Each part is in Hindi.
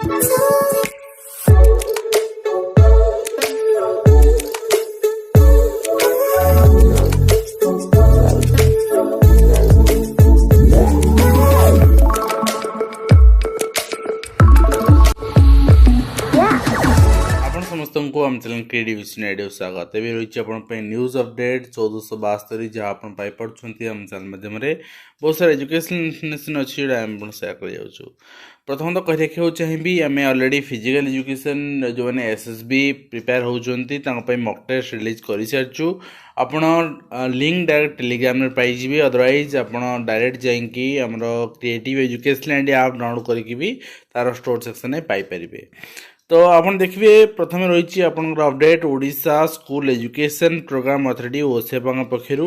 समस्त को आम चैनल क्रिएटिव स्टूडियो स्वागत एवं रही आप न्यूज अपडेट 1472 जहाँ आप पाइपे आम चैनल माध्यम बहुत सारा एजुकेशन इनफर्मेशन अच्छी जोड़ा सेयार कर प्रथम तो कही रखा चाहिए आम अलरेडी फिजिकल एजुकेशन जो मैंने एसएसबी प्रिपेयर होती मॉक टेस्ट रिलीज कर सारी आपण लिंक डायरेक्ट टेलीग्राम पाइबे अदरवाइज आप डायरेक्ट जाकि क्रिएटिव एजुकेशन इंडिया आप डाउनलोड करके तार स्टोर सेक्शन में पाइपर। तो आप देखिए प्रथम रही आपंकर update Odisha school education program authority OSEPA पक्षर।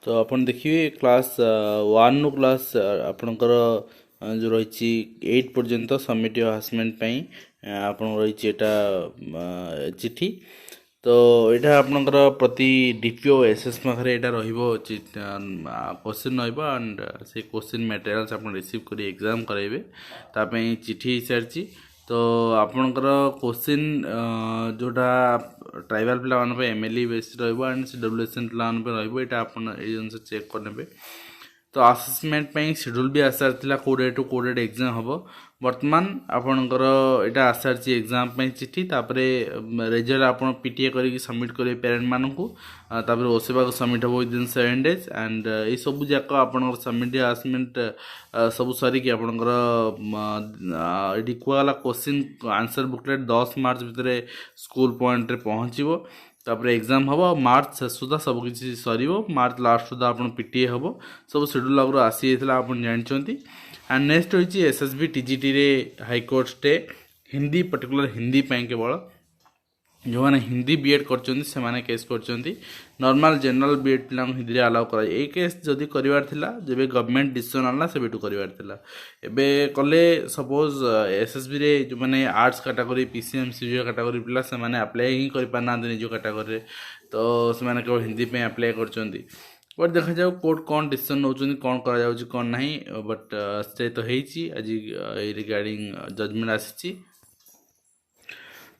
तो आप देखिए क्लास 1 नु क्लास आपंकर जो रही 8 पर्यंत समिटिव हारासमेंट आप रही चिठी। तो यहाँ आपंकर प्रति डीपीओ एसएस पाखे यहाँ क्वेश्चन एंड से क्वेश्चन मटेरियल्स आप रिसीव कर एग्जाम कराइबे तापई चिठी सारी। तो आपणकर क्वेश्चन जोटा ट्राइबल पिला एमएलई बेस एंड सीडब्ल्यूएसएन पिला रहा आप चेक करने। तो असेसमेंट शेड्यूल भी आसार कौ डेट टू कौ डेट एग्जाम हम बर्तमान आपणकर यहाँ आसारी एग्जाम चिठी रिजल्ट आप पीटीए करके सबमिट करेंगे पेरेंट मानू ओसेवा को सबमिट हम विदिन 7 days एंड ये सब जाक आप सबमिट हारासमेंट सब सरिकी आपणकर ये कहला क्वेश्चन आंसर बुकलेट 10 मार्च भितर स्कूल पॉइंट रे पहुँचो तापर एग्जाम हम मार्च शेष सुधा सबकि सर मार्च लास्ट सुधा आप पीटीए हम सब शेड्यूल आगुरी आसी जाता आप जानते। एंड नेक्स्ट रही एसएसबी टीजीटी रे high court stay Hindi particular Hindi केवल जो मैंने हिंदी बीएड कर केस कर नॉर्मल जनरल बीएड पिला हिंदी अलाउ कर केस जदि करार जब गवर्नमेंट डिसीजन आना से करार कले सपोज एसएसबी रे जो मैंने arts category PCM CGO category पिला से मैंने अप्लाई ही कर पाना निज कैटेगरी तो से केवल हिंदी पे अप्लाई कर बट देखा जाओ कोर्ट कौन डिसीजन नौ कौन करा कौन नहीं बट स्टे तो आज रिगार्डिंग जजमेंट आसी।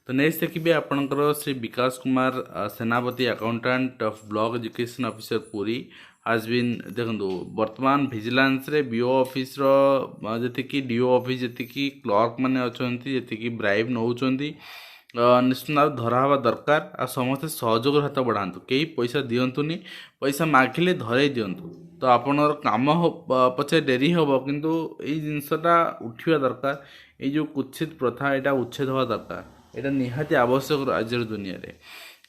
तो नेक्स्ट देखिए आपणकर Shri Vikas Kumar Senapati accountant of block education officer Puri आज बीन देखो वर्तमान विजिलेंस रे बीओ ऑफिस जी डीओ ऑफिस जी क्लर्क मैंने अच्छा जी ब्राइब नौ निश्चित भाव धरा हवा दरकार आ समस्ते सहयोग हाथ बढ़ातु कई पैसा दिंतुनि पैसा मागिले धरई दिंतु तो आपन काम पचे डेरी हम किंतु यही जिनसटा उठा दरकार ये जो कुत्सित प्रथा यहाँ उच्छेद हवा दरकार यहाँ निहाती आवश्यक आज दुनिया रे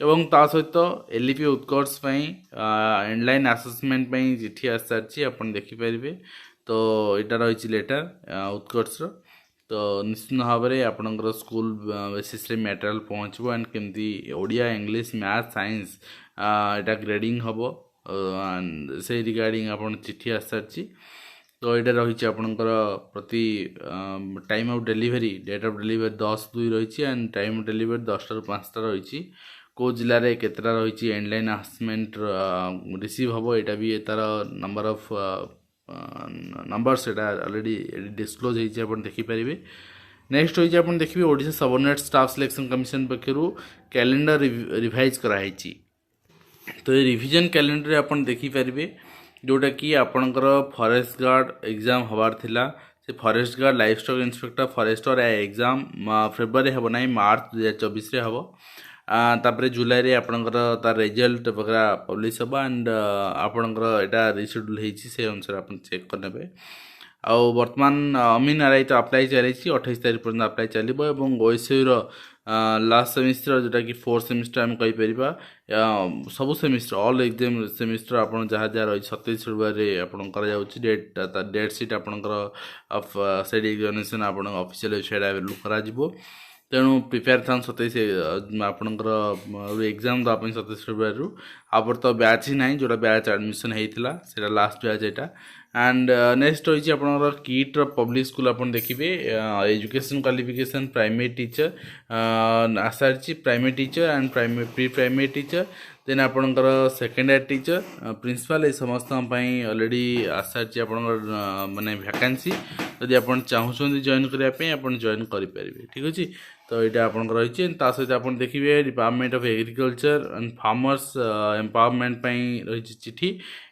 एवं ता सहित एलईपी उत्कर्ष एंडलाइन आसेसमेंट चिठी आसी सारी आप देखिपारे। तो यहाँ रही लेटर उत्कर्ष तो निश्चित भाव में आपंकर स्कूल बेसिस मटेरियल पहुँचो एंड केमती ओडिया इंग्लिश मैथ साइंस यहाँ ग्रेडिंग हम से रिगार्डिंग आप चिठी आसी सारी। तो यहाँ रही आपंकर प्रति time of delivery date of delivery 10/2 रही एंड टाइम ऑफ डिलीवरी 10टा ରୁ 5टा रही कौ जिले में केतटा रही एंडलाइन हारासमेंट रिसीव हम यहाँ भी तार number of numbers already disclose होती देखिपारे। नेक्स्ट रही आप देखिए Odisha subordinate staff selection commission पक्षर कैलेंडर रिवाइज कराई। तो ये रिविजन कैलेंडर आप देखिपारे जोटा कि आपणकर फॉरेस्ट गार्ड एग्जाम हबार थिला से forest guard livestock inspector forester exam February हम ना मार्च 2024 हम तापर जुलाई रे आपणकर तार रिजल्ट वगैरह पब्लिश हम एंड आपणकर यहाँ रिशेड्यूल होती अनुसार आप चेक करने। आउ वर्तमान अमीन आरआई तो अप्लाई चली 28 तारीख पर्यटन अप्लाई चलो और ओएसयू लास्ट सेमिस्टर जोटा कि 4th सेमिस्टर आम कहीपर सबू सेमिस्टर ऑल एग्जाम सेमिस्टर आप जहाँ जहाँ रही 27 फेब्रुआरी आप डेट सीट आपंकर सेट एग्जामिनेशन आप ऑफिशियल वेबसाइट अवेलेबल करा तेणु प्रिपेयर था 27 आपंकर एग्जाम दवाप 27 फेब्रुआरी आप तो बैच ही ना जोटा बैच एडमिशन होता है लास्ट बैच यहाँ। एंड नेक्स्ट रही आपंकर किट्र पब्लिक स्कूल आप देखिए एजुकेशन क्वालिफिकेशन प्राइमरी टीचर आसारी primary teacher and pre primary teacher then आपंकर सेकेंडरी टीचर प्रिंसिपल ये समस्त ऑलरेडी आसारी आप माने वैकेंसी जदि आप चाहूँ जॉइन करने आप जॉइन करेंगे ठीक अच्छे। तो यहाँ आपंकर रही सहित आप देखिए department of agriculture and farmers empowerment रही चिठी।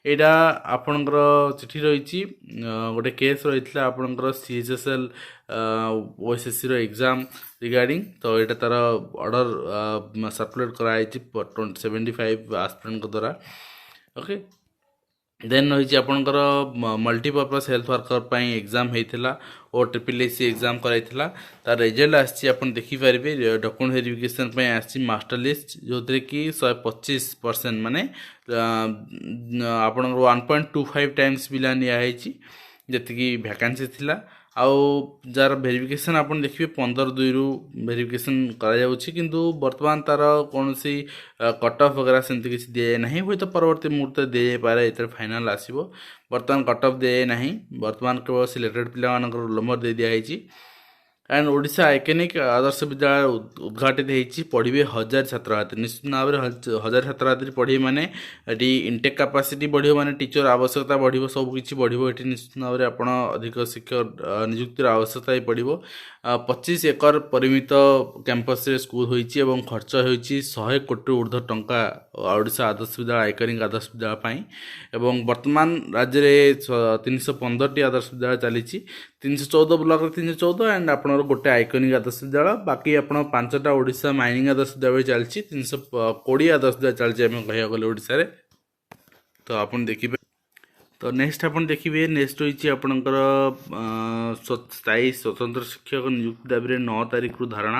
यहाँ आपणकर चिठी रही गोटे केस रही है आपणकर CHSL OSSC एग्जाम रिगार्डिंग। तो यहाँ तार ऑर्डर सर्कुलेट कराई 75 एस्पिरेंट द्वारा ओके। देन रही आपणकर मल्टीपर्पज हेल्थ वर्कर एग्जाम होता और SSSC एग्जाम कराइला तार रिजल्ट आसी देखिपारे डॉक्यूमेंट वेरिफिकेशन आसी मास्टर लिस्ट जो कि 125% माने आपणकर 1.25 टाइम्स पिला नियाई जी वैकेंसी थिला। आउ जार वेरिफिकेशन आप देखिए 15/2 रु वेरिफिकेशन किंतु वर्तमान तार कौन सी कट ऑफ वगैरह सेमती किसी दि जाए ना हूँ तो परवर्ती मुहूर्त दि जाए ये फाइनाल आसो। वर्तमान कट ऑफ दि जाए ना वर्तमान केवल सिलेक्टेड पिला रोल नंबर दे दिखाई एंड ओडिशा आइकनिक आदर्श विद्यालय उद्घाटित होती पढ़े 1000 छात्र छात्री निश्चित भाव में 1000 छात्र छात्री पढ़े माने ये इंटेक कैपेसिटी बढ़िया माने टीचर आवश्यकता बढ़िया सबकि बढ़िया ये निश्चित भाव में आपड़ अधिक शिक्षक नियुक्तिर आवश्यकता ही पड़ो। 25 एकर परिमित कैंपस रे स्कूल होइछि एवं खर्च होइछि 100 कोटी ऊर्ध्व टंका ओडिशा आदर्श विद्यालय आइकनिक आदर्श विद्यालय पाई एवं वर्तमान राज्य में 315 आदर्श विद्यालय चली 314 ब्लॉक 314 एंड आप गोटे आइकनिक आदर्श विद्यालय बाकी आप 5टा ओडिशा माइनिंग आदर्श विद्यालय चलती 320 आदर्श विद्यालय चलती कह गले ओडिशा रे। तो आप देखिए तो नेक्स्ट आप देखिए नेक्स्ट रही आपणकर स्थायी स्वतंत्र शिक्षक नियुक्ति दाबी 9 तारीख रु धारणा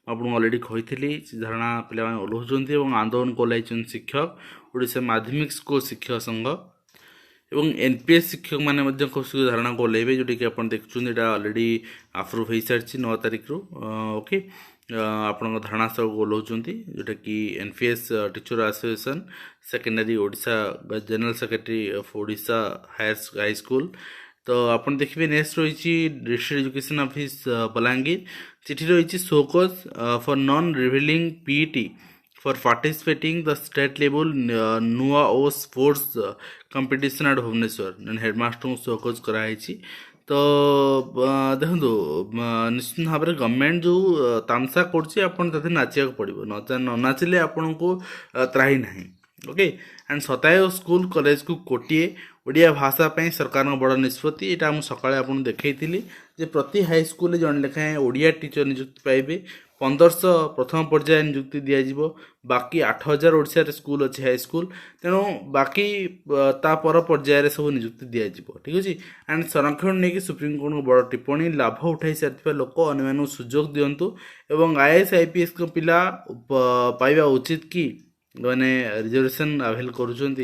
आपको अलरेडी कही धारणा पे ओह्लाउंट और आंदोलन कल शिक्षक ओडिशा माध्यमिक स्कूल शिक्षक संघ एवं NPS शिक्षक मैंने खूब शीघ्र धारणा को ओल्लैबे जोटा कि आप देखुं अलरेडी अप्रूव हो सारी 9 तारीख रु ओके। आपण धारणा सब ओल्लाउंट जोटा कि NPS teacher association secondary Odisha general secretary of Odisha high school. तो आप देखिए नेक्स्ट रही डिस्ट्रिक्ट एजुकेशन ऑफिस बलांगीर चिठी रही show cause for non revealing PET for participating the state level नुआ ओ sports competition at Bhubaneswar headmaster को शोकज कराई। तो देखो निश्चित भाव में गवर्नमेंट जो तामसा कर नाचा पड़ो न नाचिले आपन को त्राही ना ओके। एंड 27 स्कूल कॉलेज को कोटिए ओडिया भाषा पे सरकार बड़ निष्पत्ति यहाँ मुझे सकाଳେ आपन देखी जे प्रति हाई स्कूल जन लेखाएं ओडिया टीचर नियुक्ति पाइबे 1500 प्रथम पर्याय नियुक्ति दिज्व बाकी 8000 ओडिशा स्कूल अच्छे हाई स्कूल तेणु बाकी तापर पर्यायर सब नियुक्ति दिज्व ठीक अच्छे। एंड संरक्षण नहीं कि सुप्रीमकोर्ट को बड़ टिप्पणी लाभ उठाई सारी लोक अन्य सुजोग दिंतु एवं IAS IPS को पिला पाइबा उचित कि मैंने रिजर्वेशन अवेल करुँच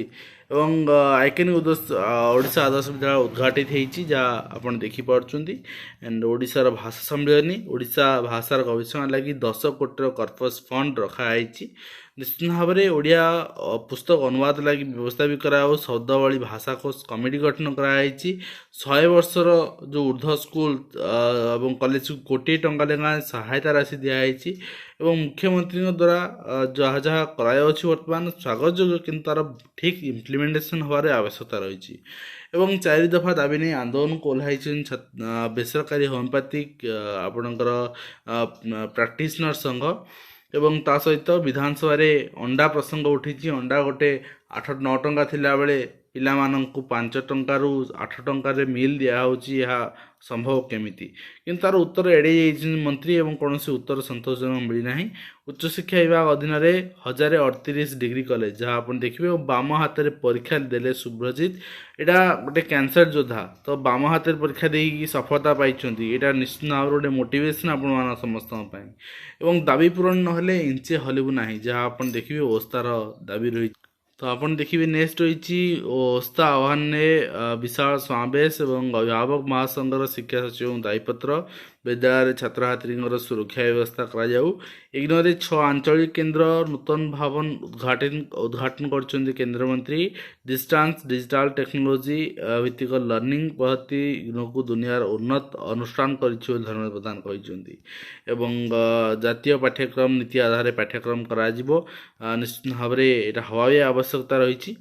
एवं आइकनिक ओडिशा आदर्श विद्यालय उद्घाटित होती जहाँ आप देखिपुंट एंड ओडिशार भाषा सम्मेलनी ओडिशा भाषार गवेषणा लगी 10 कोटी कर्पस फंड रखाई। निश्चित भाव में ओडिया पुस्तक अनुवाद लगी व्यवस्था भी कराओ शब्दावली भाषा कोष कमिटी गठन कराई 100 वर्षर जो ऊर्ध्व स्कूल और कॉलेज को कोटी टंका लेखा सहायता राशि दिखाई एवं मुख्यमंत्री द्वारा जहाँ जहाँ कराई वर्तमान स्वागत योग्य कि तार ठीक इम्प्लीमेंटेशन होवार आवश्यकता रही एवं 4 दफा दाबी नहीं आंदोलन को ओह्लाई बेसरकारी होमियोपैथिक आपणकर प्रैक्टिशनर संघ एवं ता सहित विधानसभा अंडा प्रसंग उठी अंडा गोटे 8-9 टंका थिला बेले पिला माननकु 5 टंकारु 8 टंकार मिल दिया होची यह संभव केमिति किंतु तार उत्तर एड़े मंत्री एवं कौन उत्तर संतोषजनक मिलना। उच्च शिक्षा विभाग अधीन 1038 डिग्री कॉलेज जहाँ आप देखिए बाम हाथ में परीक्षा देले सुब्रजित यहाँ गोटे कैंसर योद्धा तो बाम हाथ में परीक्षा दे सफलता पाई यहाँ निश्चित भाव गोटे मोटिवेशन आपण समस्त एवं दाबी पूरण नहेले इंचे हलबू ना जहाँ आप देखिए ओस्तार दाबी रही। तो आपन देखिए नेक्स्ट रही ओस्ता आह्वान ने विशाल समावेश एवं अभिभावक महासंघर शिक्षा सचिव दायीपत्र विद्यालय छात्र छात्री सुरक्षा व्यवस्था कराऊ। इग्नोर 6 आंचलिक केन्द्र नूतन भवन उद्घाटन कर केंद्र मंत्री डिस्टेंस डिजिटल टेक्नोलोजी भित्तिक लर्निंग पद्धति इग्नो को दुनियार उन्नत अनुष्ठान कर धन्यवाद प्रदान कहते एवं जातीय पाठ्यक्रम नीति आधार पाठ्यक्रम करा निश्चित भाव में यहाँ हवा आवश्यकता रही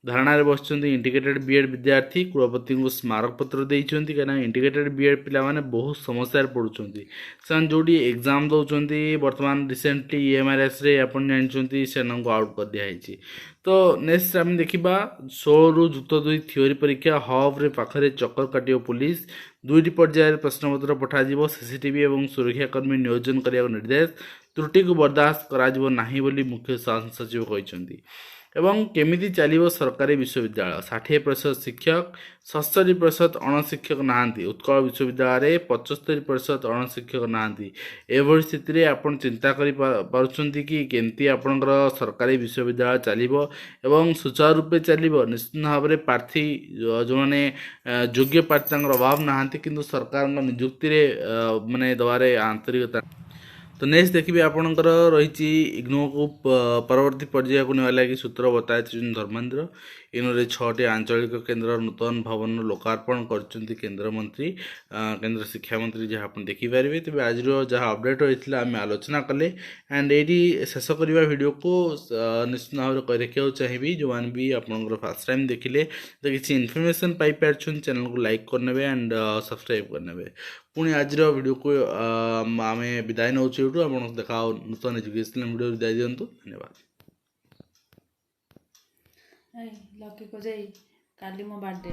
धारणार बसुँच इंटीग्रेटेड बीएड विद्यार्थी कुलपति को स्मारक पत्र देइछन्ति कना इंटीग्रेटेड बीएड पिला माने बहुत समस्या पड़ुछन्ति सन जोडी एग्जाम दउछन्ति वर्तमान रिसेंटली एमआरएस रे अपन जानछन्ति सेनन को आउट कर दिया हैछि। तो नेक्स्ट आम देखा 16 रु जुक्त 2 थियोरी परीक्षा हब रे पाखरे चक्कर काटियो पुलिस 2टी पर्यायर प्रश्नपत्र पठाଯିବ सीसीटीवी और सुरक्षाकर्मी नियोजन करने निर्देश त्रुटि को बर्दाश्त करा नाही बोली मुख्य शासन सचिव कहते एवं केमिति चलिबो सरकारी विश्वविद्यालय 60% शिक्षक 67% अणशिक्षक नहांती उत्कल विश्वविद्यालय 75% अणशिक्षक नहांती एभଳି स्थिति रे आपण चिंता करि पारुछन्ती कि केमती आपनकर सरकारी विश्वविद्यालय चलिबो एवं सुचारू रूपे चलिबो निश्चित भाव रे प्रार्थी जो माने योग्य प्रार्थी अभाव नहांती किंतु सरकार नियुक्ति रे माने दवारे आंतरिकता। तो नेक्स्ट देखिए आपणकर रही इग्नो को परवर्ती पर्याय को नेवा लगी सूत्र बताए धर्मेन्द्र इनरे 6टी आंचलिक केन्द्र नूतन भवन लोकार्पण करछन्ती केंद्र मंत्री केंद्र शिक्षा मंत्री जहाँ आप देखिपारे तेज आज जहाँ अपडेट होता आम आलोचना कले एंड ये शेष करवा वीडियो को निश्चित भाव में कही रखा चाहिए जो मैंने भी आप फास्ट टाइम देखिले तो किसी इनफर्मेशन पाइपर चैनल को लाइक करने एंड सब्सक्राइब करने पुणी आज वीडियो को आम विदाय नौ आप देखा नूतन एजुकेशनल वीडियो विदाय दिंतु धन्यवाद। लकी को जाई काली मो बर्थडे